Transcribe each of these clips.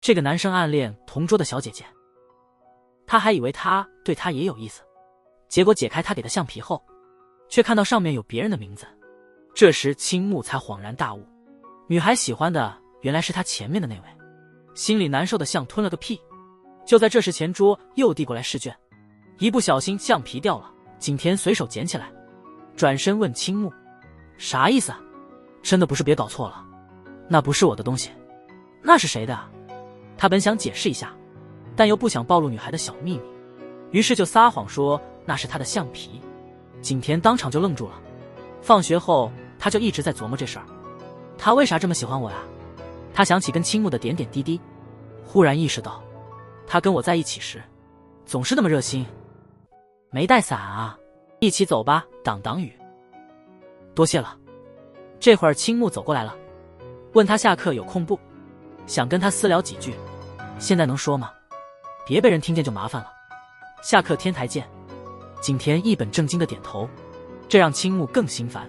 这个男生暗恋同桌的小姐姐，他还以为他对她也有意思，结果解开他给的橡皮后，却看到上面有别人的名字。这时青木才恍然大悟，女孩喜欢的原来是他前面的那位，心里难受的像吞了个屁。就在这时，前桌又递过来试卷，一不小心橡皮掉了，景田随手捡起来，转身问青木：“啥意思啊？真的不是别搞错了，那不是我的东西，那是谁的啊？”他本想解释一下，但又不想暴露女孩的小秘密，于是就撒谎说那是他的橡皮。景田当场就愣住了。放学后他就一直在琢磨这事儿，他为啥这么喜欢我呀？他想起跟青木的点点滴滴，忽然意识到他跟我在一起时总是那么热心。没带伞啊，一起走吧，挡挡雨。多谢了。这会儿青木走过来了，问他下课有空不，想跟他私聊几句。现在能说吗？别被人听见就麻烦了。下课天台见。景田一本正经的点头，这让青木更心烦，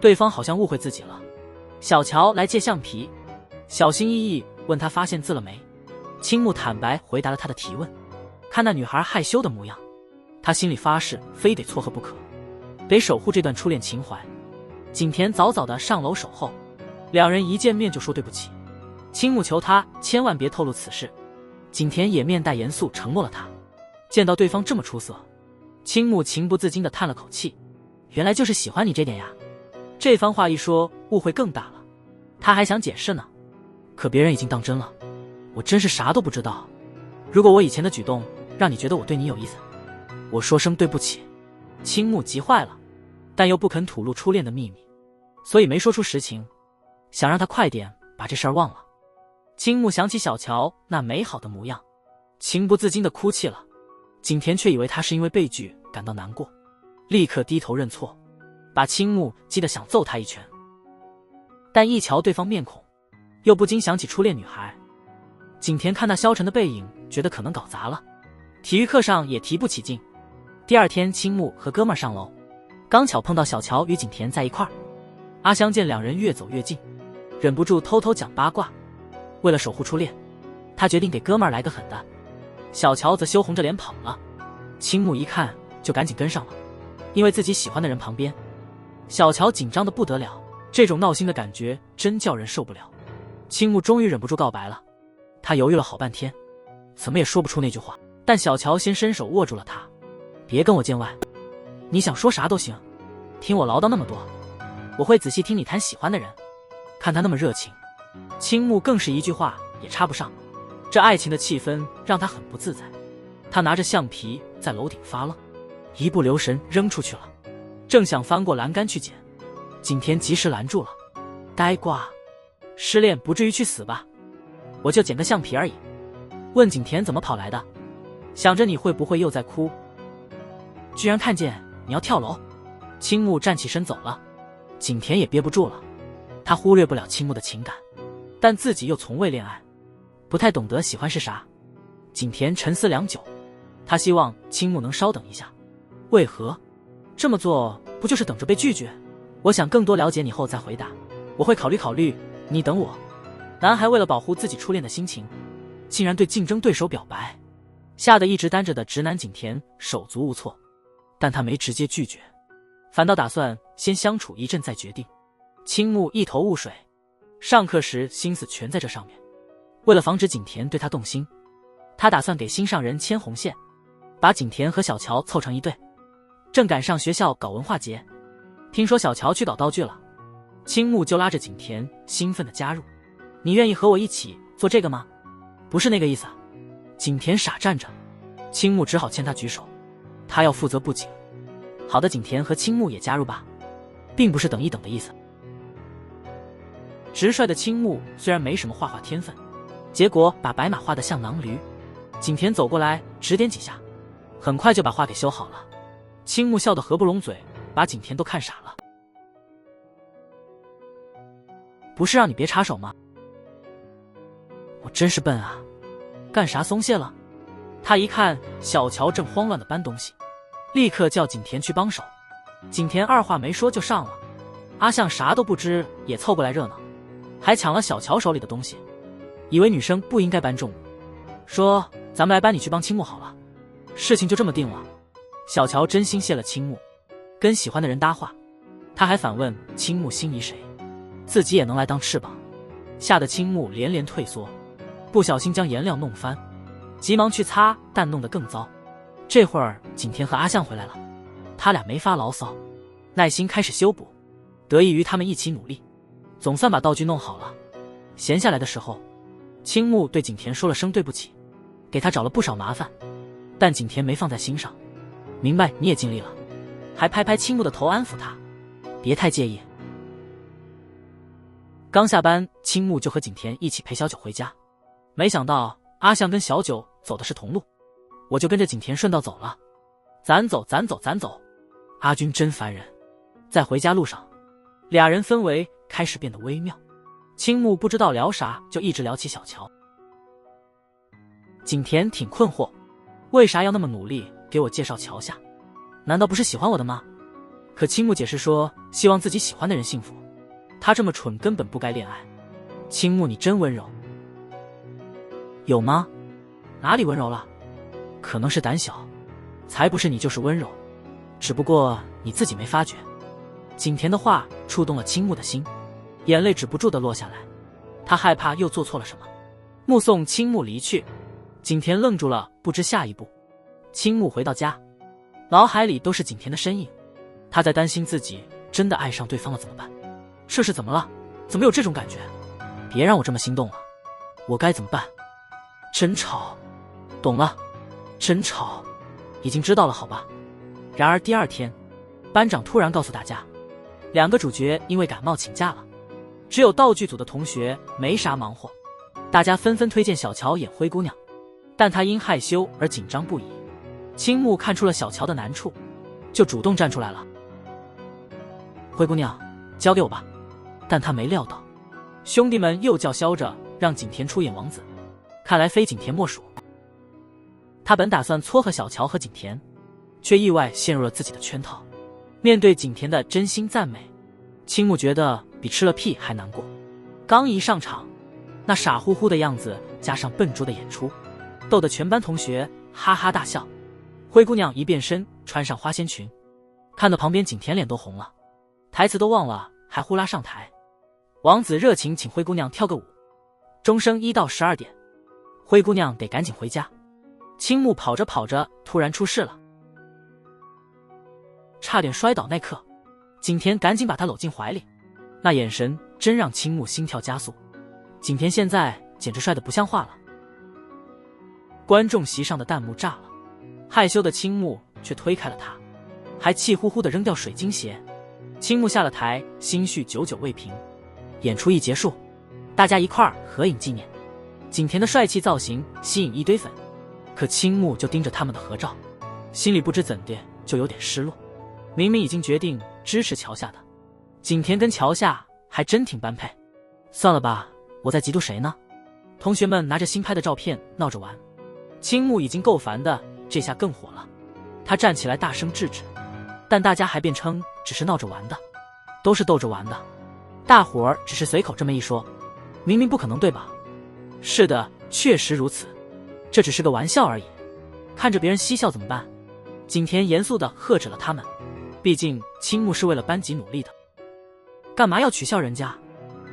对方好像误会自己了。小乔来借橡皮，小心翼翼问他发现字了没。青木坦白回答了他的提问。看那女孩害羞的模样，他心里发誓非得撮合不可，得守护这段初恋情怀。景田早早的上楼守候，两人一见面就说对不起。青木求他千万别透露此事，景田也面带严肃承诺了他。见到对方这么出色，青木情不自禁地叹了口气，原来就是喜欢你这点呀。这番话一说，误会更大了。他还想解释呢，可别人已经当真了。我真是啥都不知道，如果我以前的举动让你觉得我对你有意思，我说声对不起。青木急坏了，但又不肯吐露初恋的秘密，所以没说出实情，想让他快点把这事儿忘了。青木想起小乔那美好的模样，情不自禁地哭泣了。景田却以为他是因为被拒感到难过，立刻低头认错，把青木激得想揍他一拳。但一瞧对方面孔，又不禁想起初恋女孩。景田看那消沉的背影，觉得可能搞砸了，体育课上也提不起劲。第二天青木和哥们儿上楼，刚巧碰到小乔与景田在一块儿。阿香见两人越走越近，忍不住偷偷讲八卦。为了守护初恋，他决定给哥们儿来个狠的。小乔则羞红着脸跑了，青木一看就赶紧跟上了，因为自己喜欢的人旁边。小乔紧张得不得了，这种闹心的感觉真叫人受不了。青木终于忍不住告白了，他犹豫了好半天，怎么也说不出那句话，但小乔先伸手握住了他。别跟我见外，你想说啥都行，听我唠叨那么多，我会仔细听你谈喜欢的人。看他那么热情，青木更是一句话也插不上，这爱情的气氛让他很不自在。他拿着橡皮在楼顶发愣，一不留神扔出去了，正想翻过栏杆去捡，景田及时拦住了。呆瓜，失恋不至于去死吧？我就捡个橡皮而已。问景田怎么跑来的，想着你会不会又在哭，居然看见你要跳楼。青木站起身走了，景田也憋不住了。他忽略不了青木的情感，但自己又从未恋爱，不太懂得喜欢是啥。景田沉思良久，他希望青木能稍等一下。为何这么做？不就是等着被拒绝？我想更多了解你后再回答，我会考虑考虑，你等我。男孩为了保护自己初恋的心情，竟然对竞争对手表白，吓得一直单着的直男景田手足无措。但他没直接拒绝，反倒打算先相处一阵再决定。青木一头雾水，上课时心思全在这上面。为了防止景田对他动心，他打算给心上人牵红线，把景田和小乔凑成一对。正赶上学校搞文化节，听说小乔去搞道具了，青木就拉着景田兴奋地加入。你愿意和我一起做这个吗？不是那个意思。景田傻站着，青木只好牵他举手，他要负责布景。好的，景田和青木也加入吧，并不是等一等的意思。直率的青木虽然没什么画画天分，结果把白马画得像狼驴。景田走过来指点几下，很快就把画给修好了。青木笑得合不拢嘴，把景田都看傻了。不是让你别插手吗？我真是笨啊，干啥松懈了？他一看小乔正慌乱地搬东西，立刻叫景田去帮手。景田二话没说就上了。阿向啥都不知，也凑过来热闹，还抢了小乔手里的东西。以为女生不应该搬重物，说咱们来搬你去帮青木好了，事情就这么定了。小乔真心谢了青木，跟喜欢的人搭话，他还反问青木心仪谁，自己也能来当翅膀，吓得青木连连退缩，不小心将颜料弄翻，急忙去擦，但弄得更糟。这会儿景田和阿相回来了，他俩没发牢骚，耐心开始修补。得益于他们一起努力，总算把道具弄好了。闲下来的时候，青木对景田说了声对不起，给他找了不少麻烦，但景田没放在心上，明白你也尽力了，还拍拍青木的头安抚他，别太介意。刚下班，青木就和景田一起陪小九回家，没想到阿相跟小九走的是同路，我就跟着景田顺道走了。咱走。阿军真烦人。在回家路上，俩人氛围开始变得微妙。青木不知道聊啥，就一直聊起小乔。景田挺困惑，为啥要那么努力给我介绍乔夏？难道不是喜欢我的吗？可青木解释说，希望自己喜欢的人幸福，他这么蠢根本不该恋爱。青木你真温柔。有吗？哪里温柔了？可能是胆小，才不是你就是温柔，只不过你自己没发觉。景田的话触动了青木的心，眼泪止不住地落下来，他害怕又做错了什么。目送青木离去，景田愣住了，不知下一步。青木回到家，脑海里都是景田的身影，他在担心自己真的爱上对方了怎么办？这是怎么了？怎么有这种感觉？别让我这么心动了，我该怎么办？真吵。懂了，真吵，已经知道了好吧。然而第二天，班长突然告诉大家，2个主角因为感冒请假了，只有道具组的同学没啥忙活。大家纷纷推荐小乔演灰姑娘，但她因害羞而紧张不已。青木看出了小乔的难处，就主动站出来了。灰姑娘，交给我吧。但他没料到，兄弟们又叫嚣着让景田出演王子，看来非景田莫属。他本打算撮合小乔和景田，却意外陷入了自己的圈套。面对景田的真心赞美，青木觉得比吃了屁还难过。刚一上场，那傻乎乎的样子加上笨拙的演出，逗得全班同学哈哈大笑。灰姑娘一变身，穿上花仙裙，看到旁边景田脸都红了，台词都忘了，还呼啦上台。王子热情请灰姑娘跳个舞，钟声1到12点，灰姑娘得赶紧回家。青木跑着跑着突然出事了，差点摔倒。那刻景田赶紧把他搂进怀里，那眼神真让青木心跳加速。景田现在简直帅得不像话了。观众席上的弹幕炸了，害羞的青木却推开了他，还气呼呼地扔掉水晶鞋。青木下了台，心绪久久未平。演出一结束，大家一块儿合影纪念。景田的帅气造型吸引一堆粉，可青木就盯着他们的合照，心里不知怎的就有点失落。明明已经决定支持乔夏的，景田跟乔夏还真挺般配。算了吧，我在嫉妒谁呢？同学们拿着新拍的照片闹着玩，青木已经够烦的，这下更火了。他站起来大声制止，但大家还辩称只是闹着玩的，都是逗着玩的，大伙儿只是随口这么一说，明明不可能对吧？是的，确实如此，这只是个玩笑而已，看着别人嬉笑怎么办？景田严肃地喝止了他们，毕竟青木是为了班级努力的，干嘛要取笑人家？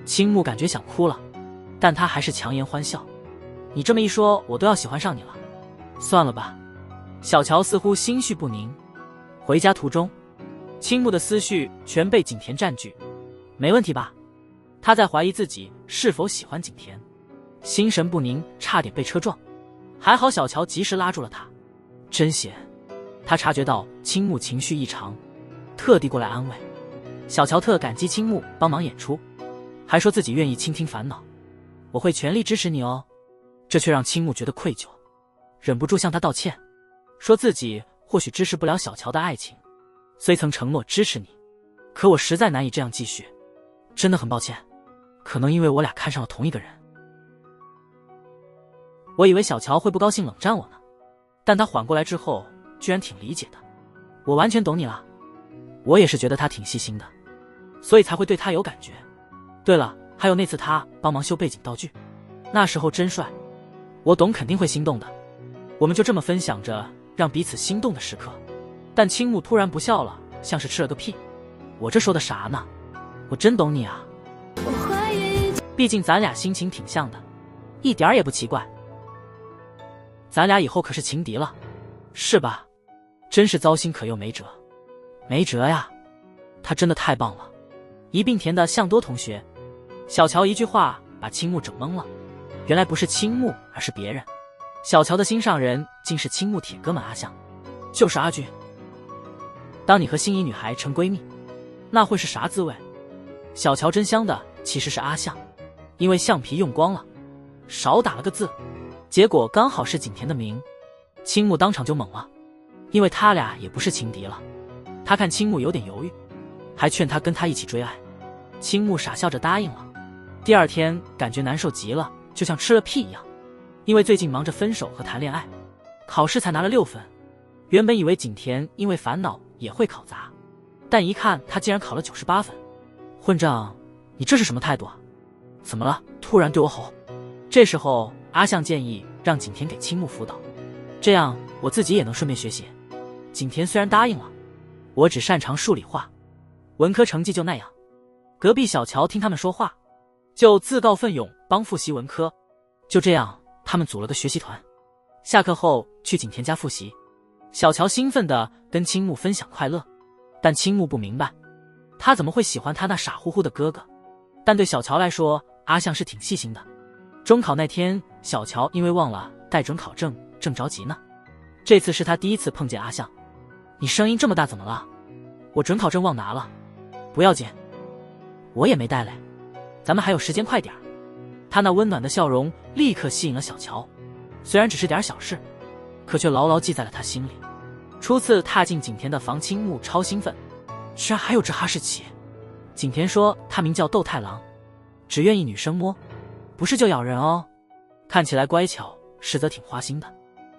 青木感觉想哭了，但他还是强颜欢笑。你这么一说，我都要喜欢上你了。算了吧。小乔似乎心绪不宁，回家途中，青木的思绪全被景田占据。没问题吧？他在怀疑自己是否喜欢景田，心神不宁，差点被车撞，还好小乔及时拉住了他。真险。他察觉到青木情绪异常，特地过来安慰。小乔特感激青木帮忙演出，还说自己愿意倾听烦恼，我会全力支持你哦。这却让青木觉得愧疚，忍不住向他道歉，说自己或许支持不了小乔的爱情，虽曾承诺支持你，可我实在难以这样继续，真的很抱歉，可能因为我俩看上了同一个人。我以为小乔会不高兴冷战我呢，但他缓过来之后居然挺理解的。我完全懂你了，我也是觉得他挺细心的，所以才会对他有感觉。对了，还有那次他帮忙修背景道具，那时候真帅，我懂肯定会心动的。我们就这么分享着让彼此心动的时刻，但青木突然不笑了，像是吃了个屁。我这说的啥呢？我真懂你啊，毕竟咱俩心情挺像的，一点也不奇怪。咱俩以后可是情敌了，是吧？真是糟心可又没辙，没辙呀。他真的太棒了，一并甜的像多同学。小乔一句话把青木整懵了，原来不是青木，而是别人。小乔的心上人竟是青木铁哥们阿相，就是阿俊。当你和心仪女孩成闺蜜，那会是啥滋味？小乔真香的其实是阿相，因为橡皮用光了，少打了个字，结果刚好是景甜的名。青木当场就懵了，因为他俩也不是情敌了。他看青木有点犹豫，还劝他跟他一起追爱。青木傻笑着答应了。第二天感觉难受极了，就像吃了屁一样。因为最近忙着分手和谈恋爱，考试才拿了6分。原本以为景甜因为烦恼也会考砸，但一看他竟然考了98分。混账，你这是什么态度啊？怎么了？突然对我吼。这时候阿相建议让景甜给青木辅导，这样我自己也能顺便学习。景甜虽然答应了，我只擅长数理化，文科成绩就那样。隔壁小乔听他们说话，就自告奋勇帮复习文科。就这样他们组了个学习团，下课后去景甜家复习。小乔兴奋地跟青木分享快乐，但青木不明白，他怎么会喜欢他那傻乎乎的哥哥。但对小乔来说，阿相是挺细心的。中考那天，小乔因为忘了带准考证，正着急呢。这次是他第一次碰见阿相。你声音这么大怎么了？我准考证忘拿了。不要紧，我也没带嘞，咱们还有时间，快点儿。他那温暖的笑容立刻吸引了小乔，虽然只是点小事，可却牢牢记在了他心里。初次踏进景甜的房，青木超兴奋，居然还有这哈士奇。景甜说他名叫斗太郎，只愿意女生摸，不是就咬人哦。看起来乖巧，实则挺花心的。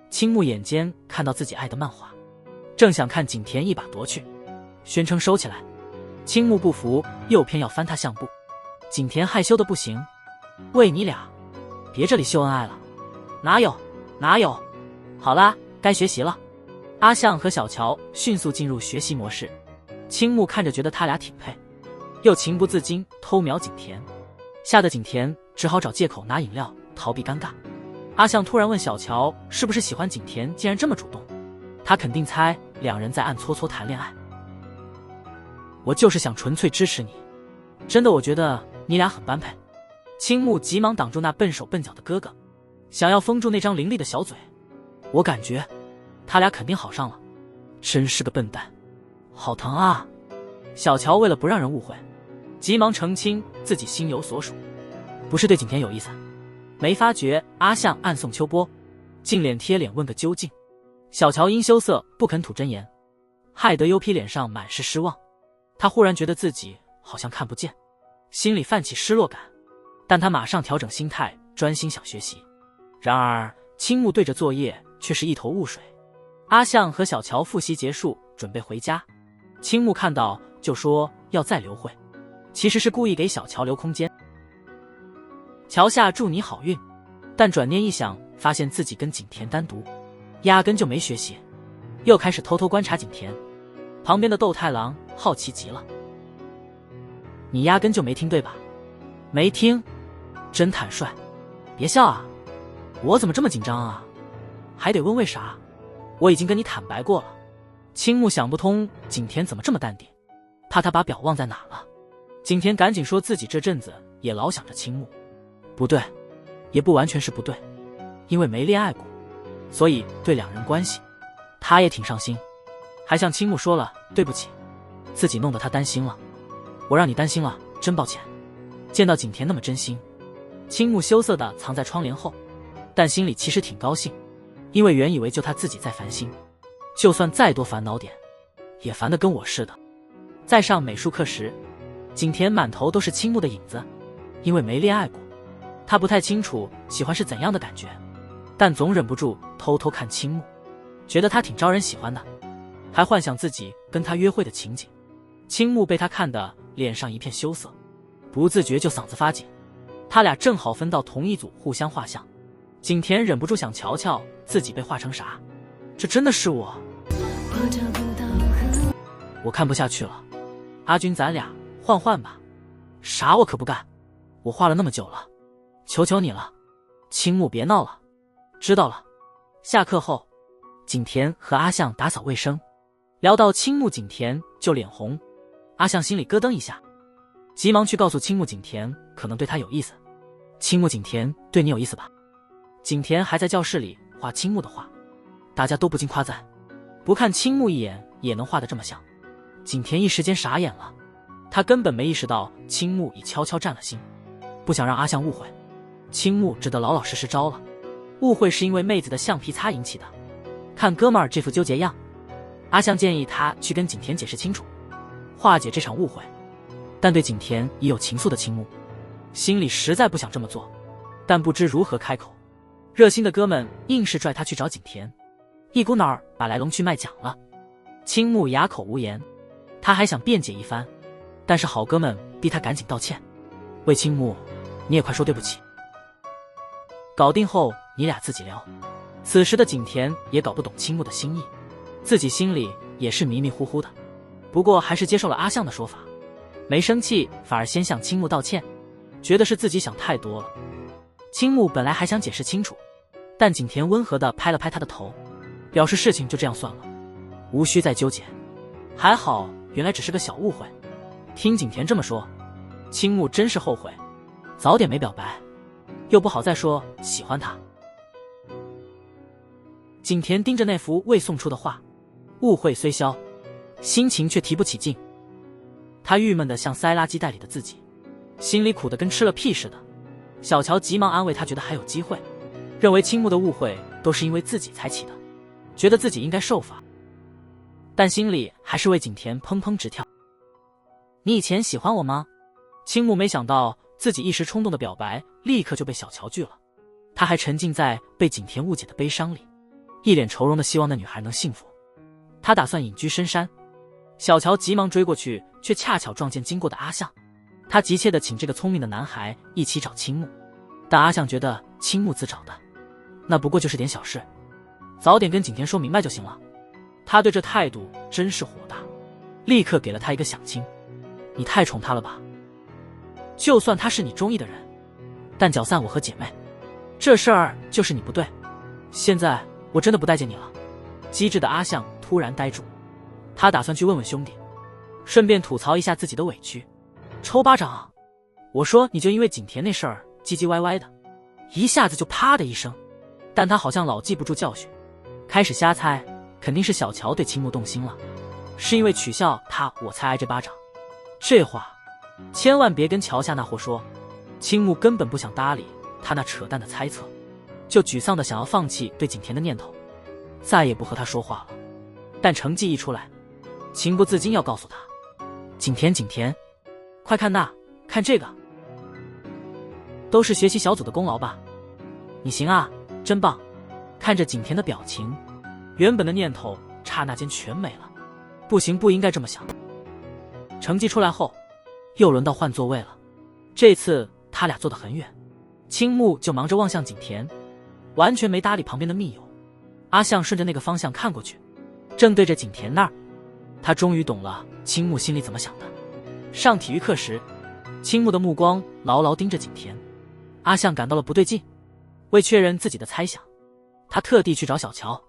青木眼尖看到自己爱的漫画，正想看景甜一把夺去，宣称收起来。青木不服，又偏要翻他相簿。景甜害羞的不行，喂你俩，别这里秀恩爱了。哪有哪有，好啦，该学习了。阿相和小乔迅速进入学习模式。青木看着觉得他俩挺配，又情不自禁偷瞄景甜，吓得景甜只好找借口拿饮料逃避尴尬。阿相突然问小乔是不是喜欢景甜，竟然这么主动。他肯定猜两人在暗搓搓谈恋爱。我就是想纯粹支持你，真的，我觉得你俩很般配。青木急忙挡住那笨手笨脚的哥哥，想要封住那张伶俐的小嘴。我感觉他俩肯定好上了，真是个笨蛋，好疼啊！小乔为了不让人误会，急忙澄清自己心有所属，不是对景甜有意思。没发觉阿相暗送秋波，竟脸贴脸问个究竟。小乔因羞涩不肯吐真言，害得优皮脸上满是失望。他忽然觉得自己好像看不见，心里泛起失落感，但他马上调整心态，专心想学习。然而青木对着作业却是一头雾水。阿相和小乔复习结束，准备回家。青木看到就说要再留会，其实是故意给小乔留空间。乔下祝你好运，但转念一想，发现自己跟景甜单独，压根就没学习，又开始偷偷观察景甜。旁边的斗太郎好奇极了，你压根就没听对吧？没听，真坦率。别笑啊，我怎么这么紧张啊？还得问为啥？我已经跟你坦白过了。青木想不通景甜怎么这么淡定，怕他把表忘在哪了。景甜赶紧说自己这阵子也老想着青木。不对，也不完全是不对，因为没恋爱过，所以对两人关系他也挺上心，还向青木说了对不起，自己弄得他担心了。我让你担心了，真抱歉。见到景甜那么真心，青木羞涩地藏在窗帘后，但心里其实挺高兴，因为原以为就他自己在烦心，就算再多烦恼点，也烦得跟我似的。在上美术课时，景甜满头都是青木的影子，因为没恋爱过，她不太清楚喜欢是怎样的感觉，但总忍不住偷偷看青木，觉得他挺招人喜欢的，还幻想自己跟他约会的情景。青木被他看得脸上一片羞涩，不自觉就嗓子发紧，他俩正好分到同一组，互相画像。景甜忍不住想瞧瞧自己被画成啥，这真的是我？我看不下去了，阿军，咱俩换吧。啥我可不干，我画了那么久了，求求你了，青木别闹了。知道了。下课后，景甜和阿相打扫卫生，聊到青木，景甜就脸红。阿相心里咯噔一下，急忙去告诉青木景甜可能对他有意思。青木，景甜对你有意思吧？景甜还在教室里画青木的画，大家都不禁夸赞，不看青木一眼也能画得这么像。景甜一时间傻眼了，他根本没意识到青木已悄悄占了心，不想让阿相误会。青木只得老老实实招了，误会是因为妹子的橡皮擦引起的。看哥们儿这副纠结样，阿相建议他去跟景甜解释清楚，化解这场误会。但对景甜已有情愫的青木心里实在不想这么做，但不知如何开口。热心的哥们硬是拽他去找景甜，一股脑儿把来龙去脉讲了。青木哑口无言，他还想辩解一番，但是好哥们逼他赶紧道歉。喂，青木，你也快说对不起。搞定后你俩自己聊。此时的景甜也搞不懂青木的心意，自己心里也是迷迷糊糊的，不过还是接受了阿相的说法，没生气，反而先向青木道歉，觉得是自己想太多了。青木本来还想解释清楚，但景甜温和地拍了拍他的头，表示事情就这样算了，无需再纠结。还好原来只是个小误会。听景甜这么说，青木真是后悔早点没表白，又不好再说喜欢他。景甜盯着那幅未送出的画，误会虽消，心情却提不起劲。他郁闷得像塞垃圾袋里的自己，心里苦得跟吃了屁似的。小乔急忙安慰他，觉得还有机会，认为青木的误会都是因为自己才起的，觉得自己应该受罚，但心里还是为景甜砰砰直跳。你以前喜欢我吗？青木没想到自己一时冲动的表白立刻就被小乔拒了，他还沉浸在被景甜误解的悲伤里，一脸愁容的希望那女孩能幸福。他打算隐居深山，小乔急忙追过去，却恰巧撞见经过的阿相。他急切地请这个聪明的男孩一起找青木，但阿相觉得青木自找的，那不过就是点小事，早点跟景甜说明白就行了。他对这态度真是火大，立刻给了他一个响亲。你太宠他了吧？就算他是你中意的人，但搅散我和姐妹，这事儿就是你不对。现在我真的不待见你了。机智的阿相突然呆住，他打算去问问兄弟，顺便吐槽一下自己的委屈。抽巴掌！我说你就因为景甜那事儿唧唧歪歪的，一下子就啪的一声。但他好像老记不住教训，开始瞎猜，肯定是小乔对青木动心了，是因为取笑他我才挨这巴掌。这话千万别跟乔下那货说。青木根本不想搭理他那扯淡的猜测，就沮丧的想要放弃对景甜的念头，再也不和他说话了。但成绩一出来，情不自禁要告诉他，景甜，快看那，看这个，都是学习小组的功劳吧？你行啊，真棒！看着景甜的表情，原本的念头刹那间全没了。不行，不应该这么想。成绩出来后，又轮到换座位了。这次他俩坐得很远，青木就忙着望向景甜，完全没搭理旁边的密友。阿相顺着那个方向看过去，正对着景甜那儿。他终于懂了青木心里怎么想的。上体育课时，青木的目光牢牢盯着景甜，阿相感到了不对劲，为确认自己的猜想，他特地去找小乔，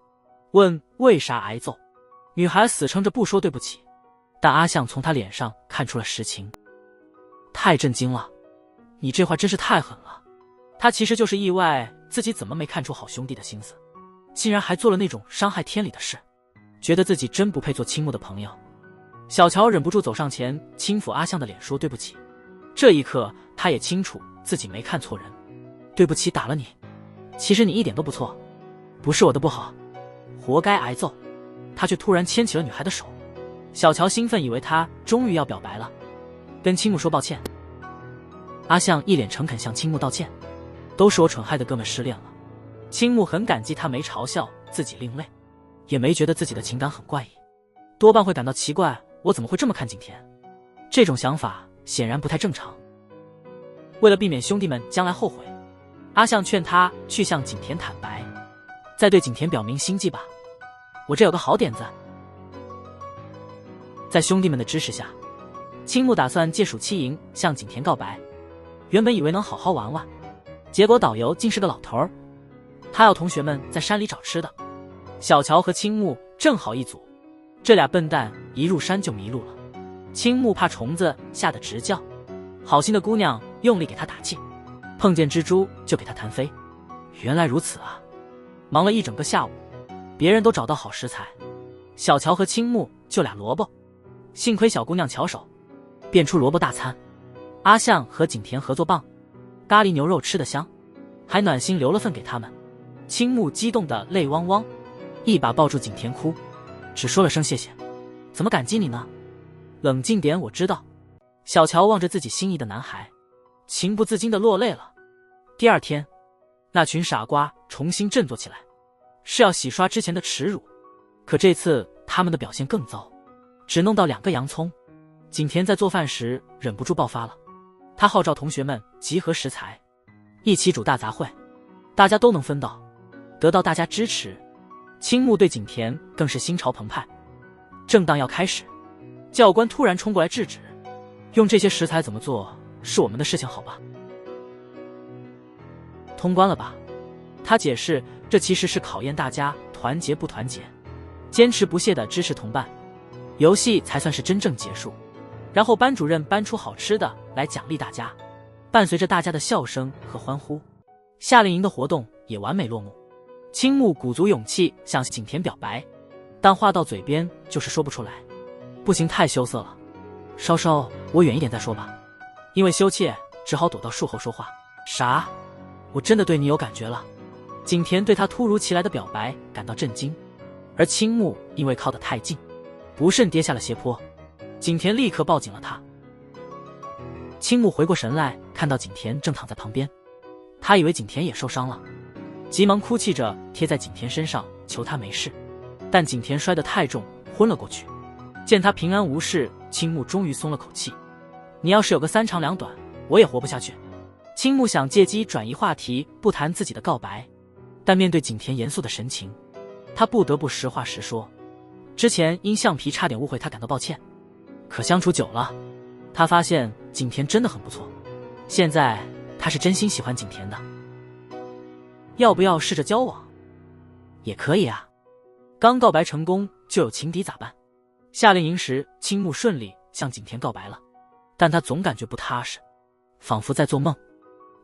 问为啥挨揍。女孩死撑着不说对不起，但阿相从她脸上看出了实情，太震惊了，你这话真是太狠了。他其实就是意外自己怎么没看出好兄弟的心思，竟然还做了那种伤害天理的事，觉得自己真不配做青木的朋友。小乔忍不住走上前轻抚阿相的脸，说对不起。这一刻他也清楚自己没看错人，对不起打了你，其实你一点都不错，不是我的不好，活该挨揍。他却突然牵起了女孩的手，小乔兴奋以为他终于要表白了，跟青木说抱歉。阿相一脸诚恳向青木道歉，都是我蠢害的哥们失恋了。青木很感激他没嘲笑自己另类，也没觉得自己的情感很怪异，多半会感到奇怪，我怎么会这么看景甜？这种想法显然不太正常。为了避免兄弟们将来后悔，阿相劝他去向景田坦白，再对景田表明心迹吧。我这有个好点子。在兄弟们的支持下，青木打算借暑期营向景田告白。原本以为能好好玩玩，结果导游竟是个老头儿。他要同学们在山里找吃的。小乔和青木正好一组，这俩笨蛋一入山就迷路了。青木怕虫子，吓得直叫。好心的姑娘用力给他打气，碰见蜘蛛就给他弹飞。原来如此啊！忙了一整个下午，别人都找到好食材，小乔和青木就俩萝卜。幸亏小姑娘巧手，变出萝卜大餐。阿相和景田合作棒，咖喱牛肉吃得香，还暖心留了份给他们。青木激动得泪汪汪，一把抱住景田哭，只说了声谢谢。怎么感激你呢？冷静点，我知道。小乔望着自己心仪的男孩，情不自禁地落泪了。第二天，那群傻瓜重新振作起来，是要洗刷之前的耻辱。可这次他们的表现更糟，只弄到2个洋葱。景田在做饭时忍不住爆发了，他号召同学们集合食材，一起煮大杂烩，大家都能分到，得到大家支持。青木对景田更是心潮澎湃。正当要开始，教官突然冲过来制止，用这些食材怎么做是我们的事情，好吧？通关了吧？他解释，这其实是考验大家团结不团结，坚持不懈地支持同伴，游戏才算是真正结束。然后班主任搬出好吃的来奖励大家，伴随着大家的笑声和欢呼，夏令营的活动也完美落幕。青木鼓足勇气向景田表白，但话到嘴边就是说不出来。不行，太羞涩了，稍我远一点再说吧。因为羞怯，只好躲到树后说话。啥？我真的对你有感觉了。景田对他突如其来的表白感到震惊，而青木因为靠得太近，不慎跌下了斜坡。景田立刻抱紧了他。青木回过神来，看到景田正躺在旁边，他以为景田也受伤了，急忙哭泣着贴在景田身上求他没事，但景田摔得太重，昏了过去。见他平安无事，青木终于松了口气。你要是有个3长2短，我也活不下去。青木想借机转移话题，不谈自己的告白，但面对景田严肃的神情，他不得不实话实说。之前因橡皮差点误会他感到抱歉，可相处久了，他发现景田真的很不错。现在他是真心喜欢景田的。要不要试着交往？也可以啊。刚告白成功就有情敌咋办？夏令营时，青木顺利向景田告白了，但他总感觉不踏实，仿佛在做梦。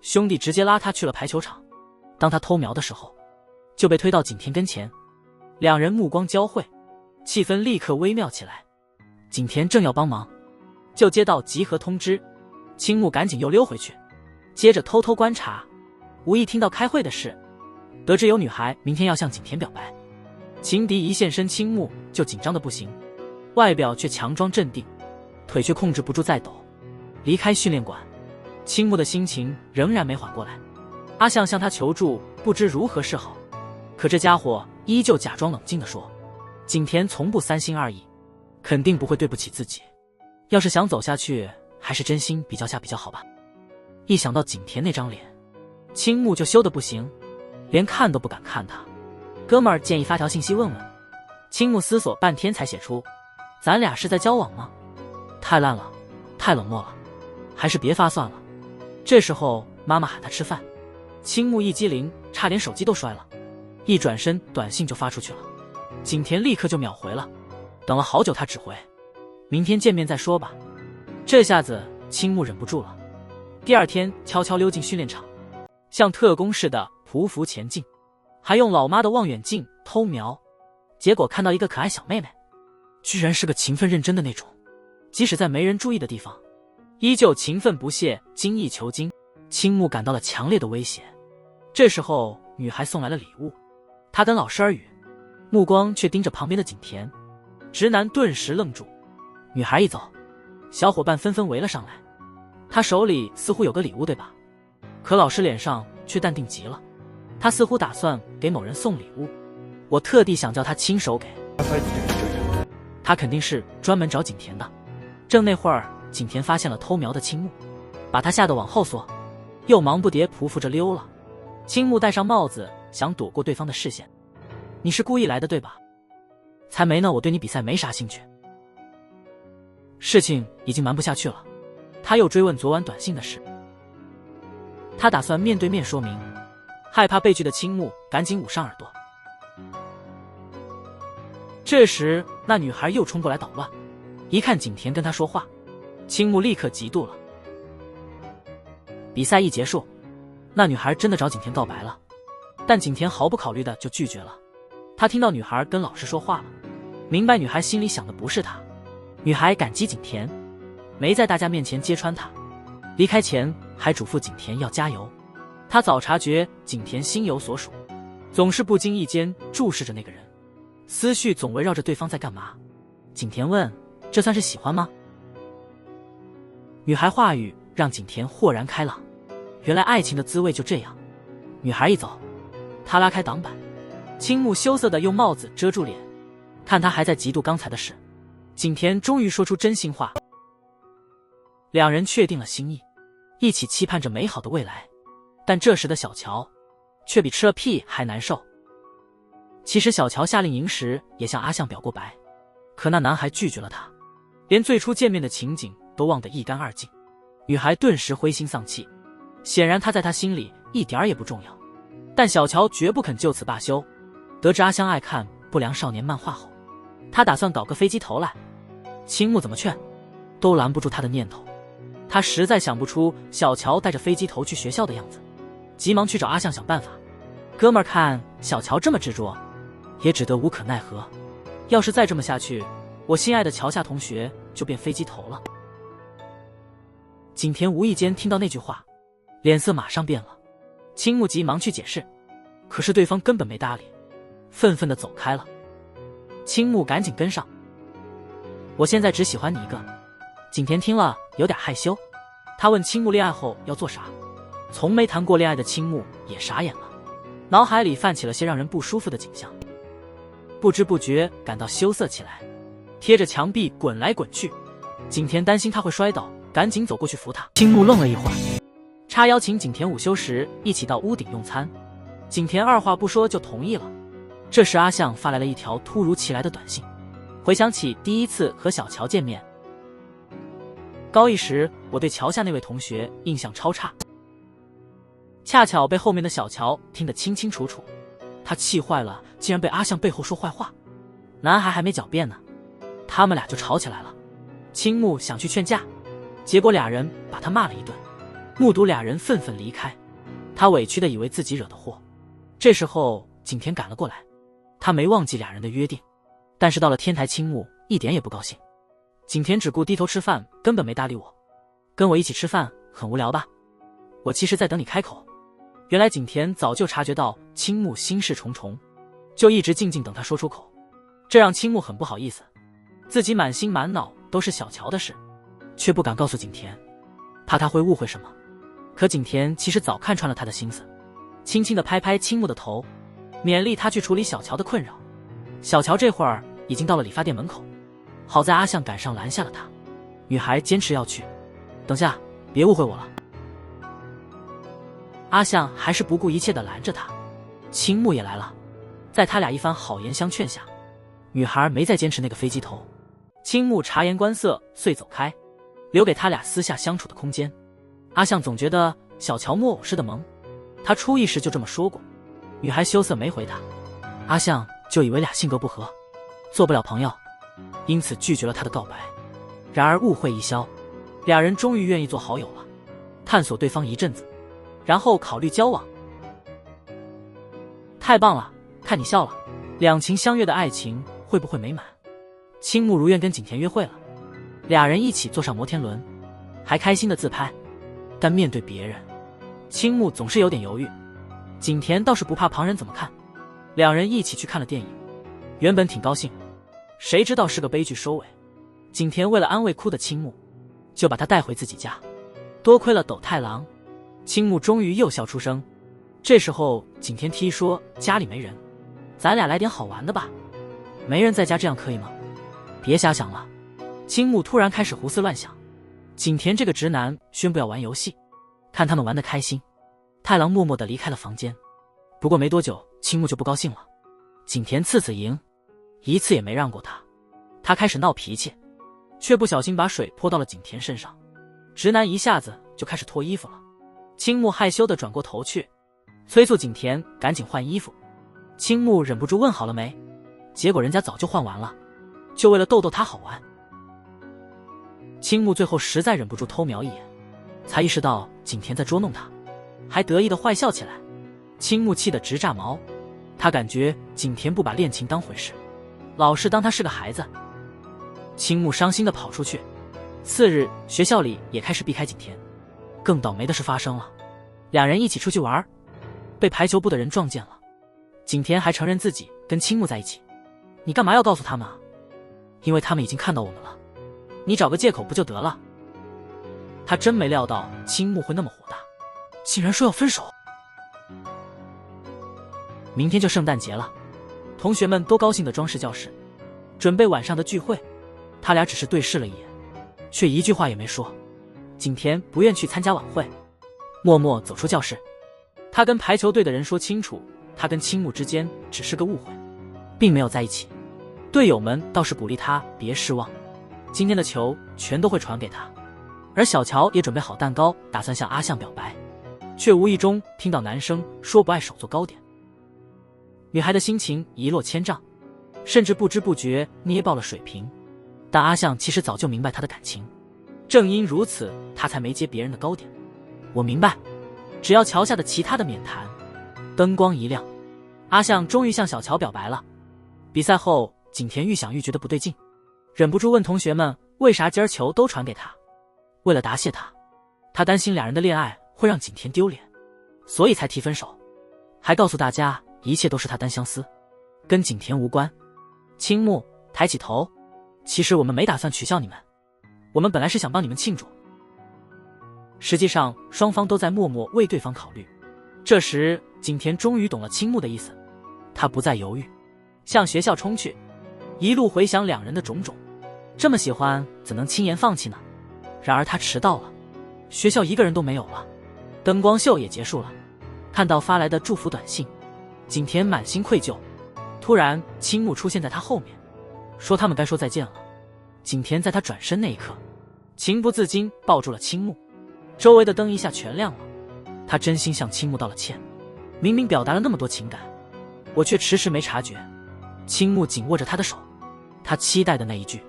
兄弟直接拉他去了排球场，当他偷瞄的时候，就被推到景田跟前，两人目光交汇，气氛立刻微妙起来。景田正要帮忙，就接到集合通知，青木赶紧又溜回去，接着偷偷观察，无意听到开会的事，得知有女孩明天要向景田表白。情敌一现身，青木就紧张的不行，外表却强装镇定，腿却控制不住在抖。离开训练馆，青木的心情仍然没缓过来。阿相向他求助，不知如何是好，可这家伙依旧假装冷静地说，景田从不3心2意，肯定不会对不起自己，要是想走下去，还是真心比较下比较好吧。一想到景田那张脸，青木就羞得不行，连看都不敢看他。哥们儿建议发条信息问问。青木思索半天才写出，咱俩是在交往吗？太烂了，太冷漠了，还是别发算了。这时候妈妈喊他吃饭，青木一激灵，差点手机都摔了，一转身短信就发出去了。景田立刻就秒回了，等了好久他只回明天见面再说吧。这下子青木忍不住了，第二天悄悄溜进训练场，像特工似的匍匐前进，还用老妈的望远镜偷瞄，结果看到一个可爱小妹妹，居然是个勤奋认真的那种，即使在没人注意的地方，依旧勤奋不懈，精益求精。青木感到了强烈的威胁。这时候女孩送来了礼物，他跟老师耳语，目光却盯着旁边的景田。直男顿时愣住，女孩一走，小伙伴纷纷围了上来。他手里似乎有个礼物，对吧？可老师脸上却淡定极了，他似乎打算给某人送礼物。我特地想叫他亲手给。他肯定是专门找景田的。正那会儿，景田发现了偷瞄的青木，把他吓得往后缩。又忙不迭匍匐着溜了。青木戴上帽子，想躲过对方的视线。你是故意来的对吧？才没呢，我对你比赛没啥兴趣。事情已经瞒不下去了，他又追问昨晚短信的事。他打算面对面说明，害怕被拒的青木赶紧捂上耳朵。这时那女孩又冲过来捣乱，一看景田跟他说话，青木立刻嫉妒了。比赛一结束，那女孩真的找景田告白了，但景田毫不考虑的就拒绝了。他听到女孩跟老师说话了，明白女孩心里想的不是他。女孩感激景田没在大家面前揭穿他，离开前还嘱咐景田要加油。他早察觉景田心有所属，总是不经意间注视着那个人，思绪总围绕着对方在干嘛。景田问：这算是喜欢吗？女孩话语让景田豁然开朗，原来爱情的滋味就这样。女孩一走，他拉开挡板，青木羞涩地用帽子遮住脸，看他还在嫉妒刚才的事。景田终于说出真心话，两人确定了心意，一起期盼着美好的未来。但这时的小乔却比吃了屁还难受。其实小乔夏令营时也向阿相表过白，可那男孩拒绝了他，连最初见面的情景都忘得一干二净。女孩顿时灰心丧气，显然他在她心里一点儿也不重要。但小乔绝不肯就此罢休，得知阿香爱看不良少年漫画后，他打算搞个飞机头来。青木怎么劝都拦不住他的念头，他实在想不出小乔带着飞机头去学校的样子，急忙去找阿相想办法。哥们儿看小乔这么执着，也只得无可奈何。要是再这么下去，我心爱的乔夏同学就变飞机头了。景田无意间听到那句话，脸色马上变了。青木急忙去解释，可是对方根本没搭理，愤愤地走开了。青木赶紧跟上。我现在只喜欢你一个。景田听了有点害羞，他问青木恋爱后要做啥。从没谈过恋爱的青木也傻眼了，脑海里泛起了些让人不舒服的景象，不知不觉感到羞涩起来，贴着墙壁滚来滚去。景田担心他会摔倒，赶紧走过去扶他。青木愣了一会儿，插邀请景田午休时一起到屋顶用餐。景田二话不说就同意了。这时阿相发来了一条突如其来的短信，回想起第一次和小乔见面，高一时我对桥下那位同学印象超差，恰巧被后面的小乔听得清清楚楚。他气坏了，竟然被阿相背后说坏话。男孩还没狡辩呢，他们俩就吵起来了。青木想去劝架，结果俩人把他骂了一顿，目睹俩人愤愤离开，他委屈的以为自己惹的祸。这时候景田赶了过来，他没忘记俩人的约定，但是到了天台，青木一点也不高兴。景田只顾低头吃饭，根本没搭理我。跟我一起吃饭很无聊吧？我其实在等你开口。原来景田早就察觉到青木心事重重，就一直静静等他说出口，这让青木很不好意思，自己满心满脑都是小乔的事，却不敢告诉景田，怕他会误会什么。可景田其实早看穿了他的心思，轻轻地拍拍青木的头，勉励他去处理小乔的困扰。小乔这会儿已经到了理发店门口，好在阿相赶上拦下了他。女孩坚持要去，等下别误会我了。阿相还是不顾一切地拦着他。青木也来了，在他俩一番好言相劝下，女孩没再坚持那个飞机头。青木察言观色，遂走开，留给他俩私下相处的空间。阿相总觉得小乔木偶似的萌，他初一时就这么说过。女孩羞涩没回他，阿相就以为俩性格不合，做不了朋友，因此拒绝了他的告白。然而误会一消，俩人终于愿意做好友了，探索对方一阵子，然后考虑交往。太棒了，看你笑了，两情相悦的爱情会不会美满？青木如愿跟景田约会了，俩人一起坐上摩天轮，还开心的自拍。但面对别人，青木总是有点犹豫，景田倒是不怕旁人怎么看。两人一起去看了电影，原本挺高兴，谁知道是个悲剧收尾。景田为了安慰哭的青木，就把他带回自己家。多亏了斗太郎，青木终于又笑出声。这时候景田提议说家里没人，咱俩来点好玩的吧。没人在家这样可以吗？别瞎想了。青木突然开始胡思乱想。景田这个直男宣布要玩游戏，看他们玩得开心，太郎默默地离开了房间。不过没多久，青木就不高兴了。景田次次赢，一次也没让过他。他开始闹脾气，却不小心把水泼到了景田身上。直男一下子就开始脱衣服了。青木害羞地转过头去，催促景田赶紧换衣服。青木忍不住问好了没，结果人家早就换完了，就为了逗他好玩。青木最后实在忍不住偷瞄一眼，才意识到景田在捉弄他，还得意地坏笑起来。青木气得直炸毛，他感觉景田不把恋情当回事，老是当他是个孩子。青木伤心地跑出去。次日，学校里也开始避开景田。更倒霉的事发生了，两人一起出去玩，被排球部的人撞见了。景田还承认自己跟青木在一起。你干嘛要告诉他们啊？因为他们已经看到我们了，你找个借口不就得了？他真没料到青木会那么火大，竟然说要分手。明天就圣诞节了，同学们都高兴地装饰教室，准备晚上的聚会。他俩只是对视了一眼，却一句话也没说。景田不愿去参加晚会，默默走出教室。他跟排球队的人说清楚，他跟青木之间只是个误会，并没有在一起。队友们倒是鼓励他别失望，今天的球全都会传给他。而小乔也准备好蛋糕，打算向阿相表白，却无意中听到男生说不爱手做糕点。女孩的心情一落千丈，甚至不知不觉捏爆了水瓶。但阿相其实早就明白他的感情，正因如此，他才没接别人的糕点。我明白，只要桥下的其他的免谈。灯光一亮，阿相终于向小乔表白了。比赛后，景田愈想愈觉得不对劲，忍不住问同学们为啥今儿球都传给他。为了答谢他，他担心俩人的恋爱会让景田丢脸，所以才提分手，还告诉大家一切都是他单相思，跟景田无关。青木抬起头，其实我们没打算取笑你们，我们本来是想帮你们庆祝。实际上双方都在默默为对方考虑。这时景田终于懂了青木的意思，他不再犹豫，向学校冲去，一路回想两人的种种。这么喜欢怎能轻言放弃呢？然而他迟到了，学校一个人都没有了，灯光秀也结束了。看到发来的祝福短信，景田满心愧疚。突然青木出现在他后面，说他们该说再见了。景田在他转身那一刻，情不自禁抱住了青木。周围的灯一下全亮了，他真心向青木道了歉，明明表达了那么多情感，我却迟迟没察觉。青木紧握着他的手，他期待的那一句，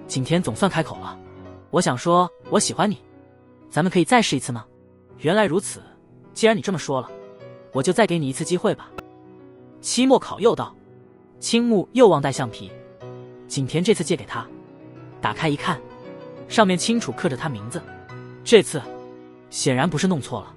景田总算开口了。我想说我喜欢你，咱们可以再试一次吗？原来如此，既然你这么说了，我就再给你一次机会吧。期末考又到，青木又忘带橡皮，景田这次借给他，打开一看，上面清楚刻着他名字。这次显然不是弄错了。